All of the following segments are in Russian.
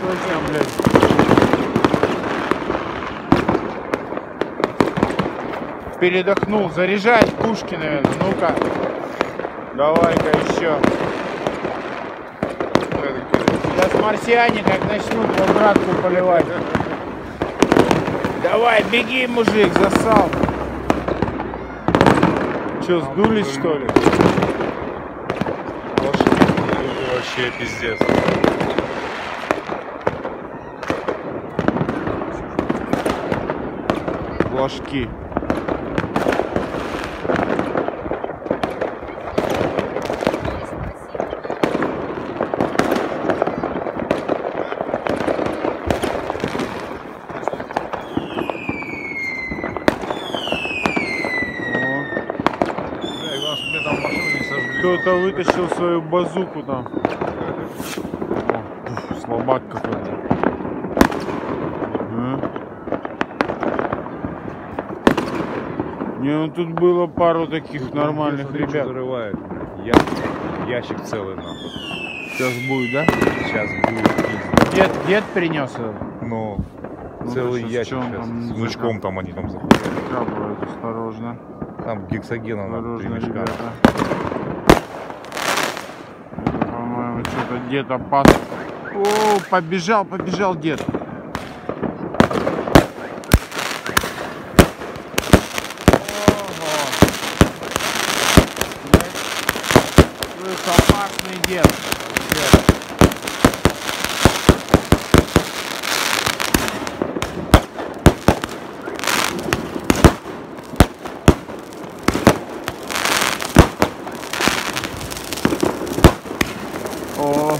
точно, блядь. Передохнул. Заряжать пушки, наверное. Ну-ка. Давай-ка еще. Сейчас марсиане как начнут в обратку поливать. Давай, беги, мужик, засал. Че, сдулись, что ли? Вообще пиздец. Флажки. Кто-то вытащил свою базуку там. О, слабак какой-то. Не, ну тут было пару таких тут нормальных ребят. Зарывает. Ящик целый нахуй. Сейчас будет, да? Сейчас будет. Дед принес его? Ну целый ящик сейчас. С внучком там они там заходят. Осторожно. Там гексогена надо, 3 мешка. По-моему, что-то дед опас. О, побежал дед. Опасный дед. О,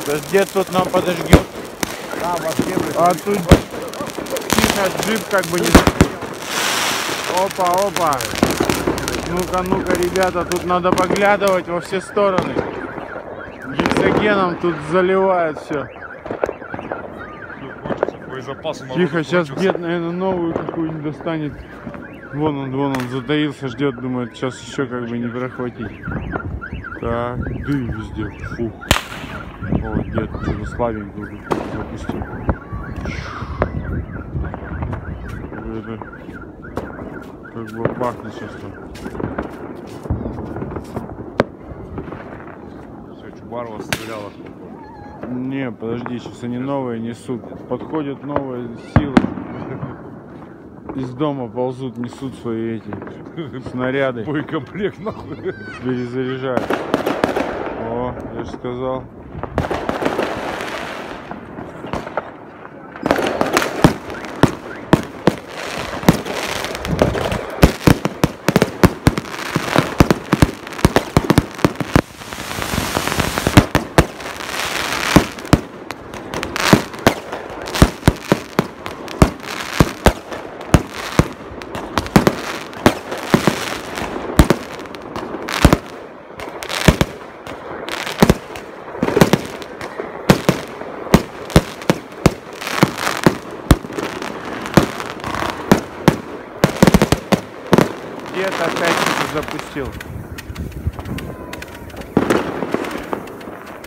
сейчас дед тут нам подожгет. Да, вообще, а тут тихо, джип как бы не... Опа. Ну-ка, ребята, тут надо поглядывать во все стороны. Гексогеном тут заливает все. Тихо, сейчас дед, наверное, новую какую-нибудь достанет. Вон он затаился, ждет, думает, сейчас еще как бы не прохватить. Так, дым везде. Фу. О, дед что-то слабенькую запустил. Это как бы бахнет сейчас там. Все, Чубарова стреляла. Не, подожди, сейчас они новые несут. Подходят новые силы. Из дома ползут, несут свои эти снаряды. Боекомплект нахуй. Перезаряжают. О, я же сказал. Дед опять что-то запустил.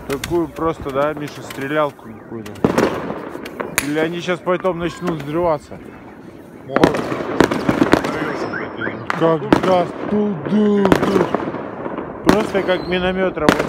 Такую просто, да, Миша, стрелялку какую-то. Или они сейчас потом начнут взрываться? Как даст туда. Просто как миномет работает.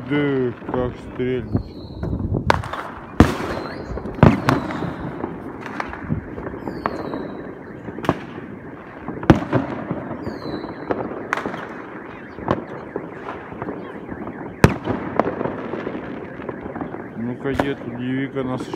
Да, как стрельнуть. Ну-ка, дед, удиви-ка нас еще.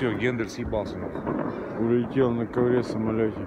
все, Гендель съебался нахуй. Улетел на ковре самолете.